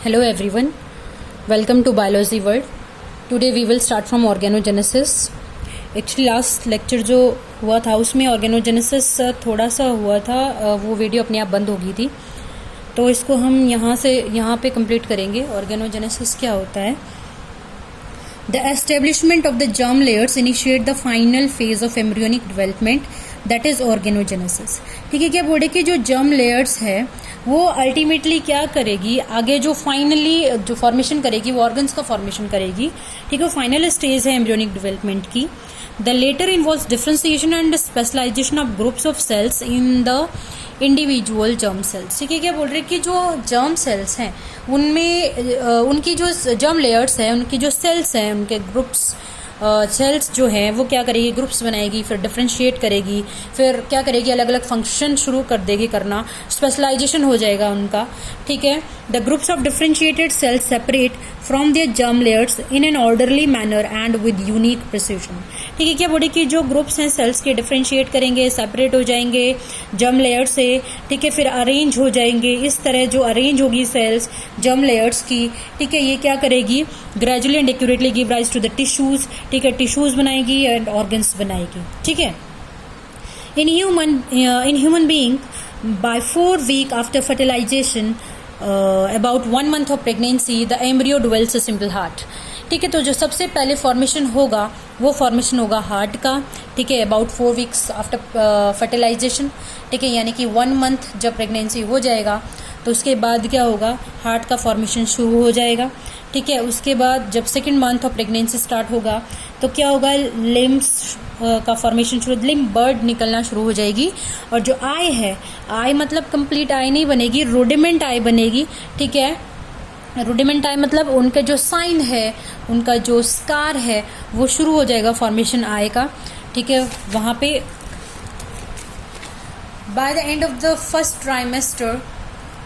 Hello everyone, welcome to Biology World. Today we will start from organogenesis. Actually last lecture जो हुआ था उसमें organogenesis थोड़ा सा हुआ था, वो वीडियो अपने आप बंद हो गई थी, तो इसको हम यहाँ पे कंप्लीट करेंगे. ऑर्गेनोजेनेसिस क्या होता है? The establishment of the germ layers initiate the final phase of embryonic development, that is organogenesis. ठीक है, क्या बोल रहे कि जो germ layers है वो अल्टीमेटली क्या करेगी, आगे जो फाइनली जो फॉर्मेशन करेगी वो ऑर्गन्स का फॉर्मेशन करेगी. ठीक है, फाइनल स्टेज है एम्ब्रियोनिक डेवलपमेंट की. The latter involves differentiation and specialisation of groups of cells in the individual germ cells. ठीक है, क्या बोल रहे कि जो जर्म सेल्स हैं उनमें उनकी जो जर्म लेयर्स हैं, उनकी जो सेल्स हैं, उनके ग्रुप्स सेल्स जो हैं वो क्या करेगी, ग्रुप्स बनाएगी, फिर डिफ्रेंशिएट करेगी, फिर क्या करेगी, अलग अलग फंक्शन शुरू कर देगी करना, स्पेशलाइजेशन हो जाएगा उनका. ठीक है, the groups of differentiated cells separate from their germ layers in an orderly manner and with unique precision. ठीक है, क्या बोले कि जो ग्रुप्स हैं सेल्स के डिफ्रेंशिएट करेंगे, सेपरेट हो जाएंगे जर्म लेयर से. ठीक है, फिर अरेंज हो जाएंगे. इस तरह जो अरेंज होगी सेल्स जर्म लेयर्स की, ठीक है, ये क्या करेगी, gradually and accurately give rise to the tissues. ठीक है, टिश्यूज बनाएगी एंड ऑर्गन्स बनाएगी. ठीक है, in human being by 4 weeks after fertilization, about 1 month of pregnancy, the embryo develops a simple heart. ठीक है, तो जो सबसे पहले फॉर्मेशन होगा वो फॉर्मेशन होगा हार्ट का. ठीक है, अबाउट 4 weeks आफ्टर फर्टिलाइजेशन. ठीक है, यानी कि 1 month जब प्रेगनेंसी हो जाएगा तो उसके बाद क्या होगा, हार्ट का फॉर्मेशन शुरू हो जाएगा. ठीक है, उसके बाद जब 2nd month of pregnancy start होगा तो क्या होगा, लिम्स का फॉर्मेशन शुरू, लिम्ब बर्ड निकलना शुरू हो जाएगी. और जो आई है, आई मतलब कंप्लीट आई नहीं बनेगी, रुडिमेंट आई बनेगी. ठीक है, रुडिमेंट आई मतलब उनका जो साइन है, उनका जो स्कार है वो शुरू हो जाएगा फॉर्मेशन आई का. ठीक है, वहाँ पे by the end of the first trimester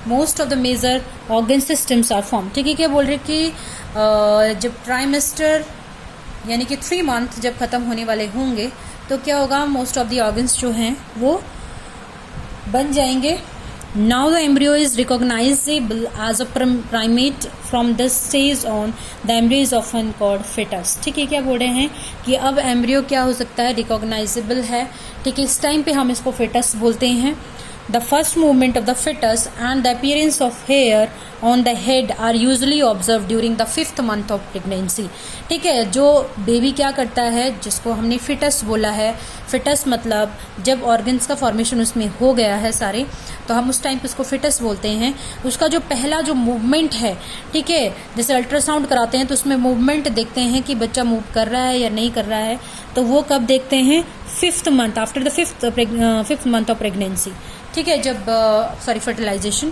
most of the major organ systems are form. ठीक है, क्या बोल रहे कि जब ट्राइमेस्टर यानी कि 3 month जब ख़त्म होने वाले होंगे तो क्या होगा, मोस्ट ऑफ द ऑर्गन्स जो हैं वो बन जाएंगे. Now the embryo is recognisable as a primate from this stage on. The embryo is often called foetus. ठीक है, क्या बोल रहे हैं कि अब एम्ब्रियो क्या हो सकता है, रिकॉग्नाइजेबल है. ठीक है, इस टाइम पे हम इसको फिटस बोलते हैं. The first movement of the fetus and the appearance of hair on the head are usually observed during the 5th month of pregnancy. ठीक है, जो बेबी क्या करता है, जिसको हमने फिटस बोला है, फिटस मतलब जब ऑर्गन्स का फॉर्मेशन उसमें हो गया है सारे, तो हम उस टाइम पे उसको फिटस बोलते हैं. उसका जो पहला जो मूवमेंट है, ठीक है, जैसे अल्ट्रासाउंड कराते हैं तो उसमें मूवमेंट देखते हैं कि बच्चा मूव कर रहा है या नहीं कर रहा है, तो वो कब देखते हैं, 5th month, after the 5th month of pregnancy. ठीक है, जब फर्टिलाइजेशन,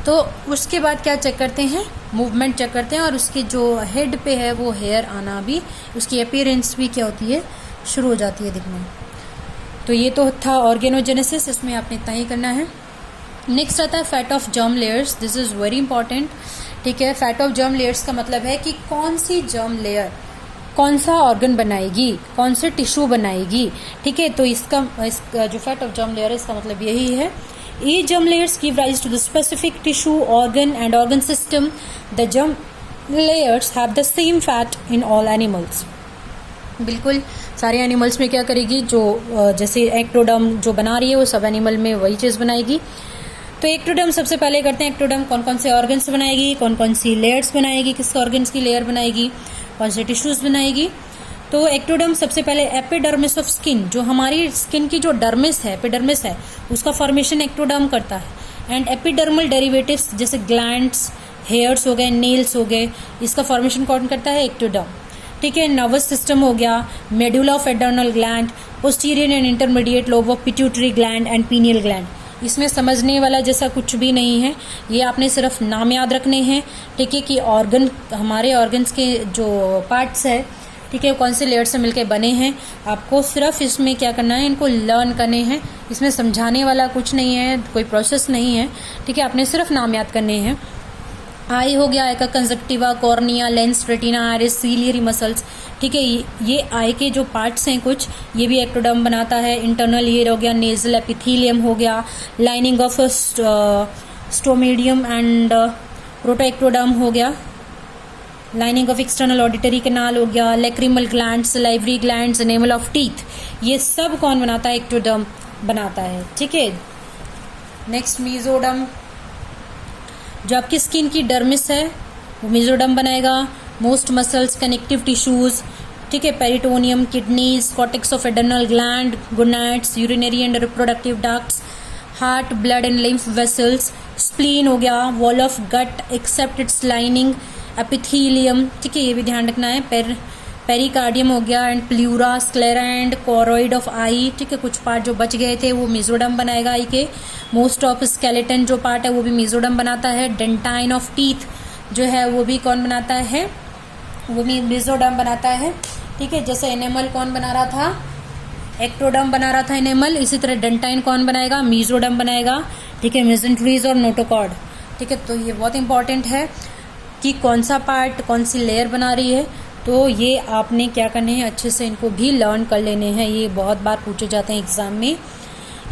तो उसके बाद क्या चेक करते हैं, मूवमेंट चेक करते हैं, और उसके जो हेड पे है वो हेयर आना भी, उसकी अपीयरेंस भी क्या होती है, शुरू हो जाती है दिखने. तो ये तो था ऑर्गेनोजेनेसिस, इसमें आपने इतना ही करना है. नेक्स्ट आता है fat of germ layers. This is very important. ठीक है, फैट ऑफ जर्म लेयर्स का मतलब है कि कौन सी जर्म लेयर कौन सा ऑर्गन बनाएगी, कौन से टिश्यू बनाएगी. ठीक है, तो इसका जो फैट ऑफ जर्म लेयर है इसका मतलब यही है. Each germ layers give rise to the specific tissue, organ and organ system. The germ layers have the same fat in all animals. बिल्कुल सारे एनिमल्स में क्या करेगी, जो जैसे एक्टोडर्म जो बना रही है वो सब एनिमल में वही चीज़ बनाएगी. तो एक्टोडर्म सबसे पहले करते हैं, एक्टोडर्म कौन कौन से ऑर्गन्स बनाएगी, कौन कौन सी लेयर्स बनाएगी, किस ऑर्गन्स की लेयर बनाएगी, कौन से टिश्यूज बनाएगी. तो एक्टोडर्म सबसे पहले एपिडर्मिस ऑफ स्किन, जो हमारी स्किन की जो डर्मिस है, एपिडर्मिस है, उसका फॉर्मेशन एक्टोडर्म करता है. एंड एपिडर्मल डेरिवेटिव्स जैसे ग्लैंड्स, हेयर्स हो गए, नेल्स हो गए, इसका फॉर्मेशन कौन करता है, एक्टोडर्म. ठीक है, नर्वस सिस्टम हो गया, medulla of adrenal gland, posterior and intermediate lobe of pituitary gland and pineal gland. इसमें समझने वाला जैसा कुछ भी नहीं है, ये आपने सिर्फ नाम याद रखने हैं. ठीक है, कि ऑर्गन, हमारे ऑर्गन्स के जो पार्ट्स है, ठीक है, कौन से लेयर से मिलके बने हैं, आपको सिर्फ इसमें क्या करना है, इनको लर्न करने हैं. इसमें समझाने वाला कुछ नहीं है, कोई प्रोसेस नहीं है. ठीक है, आपने सिर्फ नाम याद करने हैं. आई हो गया, आई का conjunctiva, cornea, lens, retina, iris, ciliary muscles. ठीक है, ये आई के जो पार्ट्स हैं कुछ, ये भी एक्टोडर्म बनाता है. इंटरनल ईयर हो गया, नेजल एपिथेलियम हो गया, लाइनिंग ऑफ स्टोमेडियम एंड प्रोटोएक्टोडर्म हो गया, lining of external auditory canal हो गया, lacrimal gland, salivary gland, enamel of teeth, ये सब कौन बनाता है? एक्टोडर्म बनाता है। ठीक है, नेक्स्ट मेसोडर्म, जो आपकी स्किन की डर्मिस है वो मेसोडर्म बनाएगा। मोस्ट मसल्स, कनेक्टिव टिश्यूज, ठीक है, peritoneum, kidneys, cortex of adrenal gland, gonads, urinary and reproductive ducts, heart, blood and lymph vessels, spleen हो गया, wall of gut except its lining, epithelium, ठीक है, ये भी ध्यान रखना है। पेरिकार्डियम हो गया and pleura, sclera and choroid of eye, ठीक है, कुछ पार्ट जो बच गए थे वो मेसोडर्म बनाएगा आई के। मोस्ट ऑफ स्केलेटन जो पार्ट है वो भी मेसोडर्म बनाता है। डेंटाइन ऑफ टीथ जो है वो भी कौन बनाता है? वो भी मेसोडर्म बनाता है। ठीक है, जैसे एनेमल कौन बना रहा था? एक्टोडर्म बना रहा था एनेमल, इसी तरह डेंटाइन कौन बनाएगा? मेसोडर्म बनाएगा। ठीक है, मेसेंट्रीज और नोटोकॉर्ड। ठीक है, तो ये बहुत इंपॉर्टेंट है कि कौन सा पार्ट कौन सी लेयर बना रही है, तो ये आपने क्या करने हैं, अच्छे से इनको भी लर्न कर लेने हैं, ये बहुत बार पूछे जाते हैं एग्जाम में।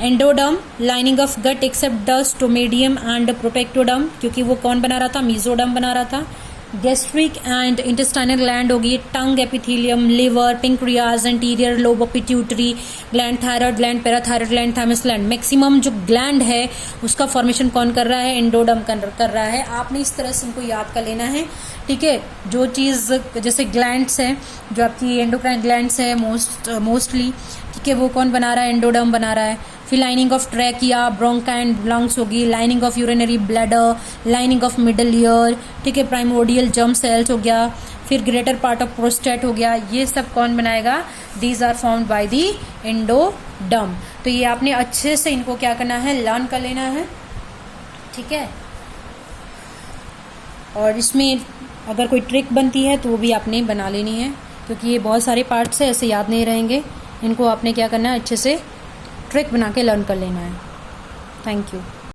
Endoderm, lining of gut except the stomodeum and proctodeum, क्योंकि वो कौन बना रहा था? मेसोडर्म बना रहा था। गैस्ट्रिक एंड इंटेस्टाइनल ग्लैंड होगी, tongue, epithelium, liver, pancreas, anterior lobe of pituitary gland, thyroid gland, parathyroid gland, thymus gland. Maximum जो ग्लैंड है उसका फॉर्मेशन कौन कर रहा है? एंडोडर्म कर रहा है। आपने इस तरह से इनको याद कर लेना है। ठीक है, जो चीज़ जैसे ग्लैंड्स हैं, जो आपकी एंडोक्राइन ग्लैंड्स है मोस्टली, ठीक है, वो कौन बना रहा है? एंडोडर्म बना रहा है। फिर lining of trachea, bronchi and lungs होगी, lining of urinary bladder, lining of middle ear, ठीक है, प्राइमोडियल जर्म सेल्स हो गया, फिर ग्रेटर पार्ट ऑफ प्रोस्टेट हो गया, ये सब कौन बनाएगा? These are formed by the endoderm. तो ये आपने अच्छे से इनको क्या करना है? लर्न कर लेना है। ठीक है, और इसमें अगर कोई ट्रिक बनती है तो वो भी आपने बना लेनी है, क्योंकि ये बहुत सारे पार्ट्स है, ऐसे याद नहीं रहेंगे, इनको आपने क्या करना है? अच्छे से ट्रिक बना के लर्न कर लेना है। Thank you.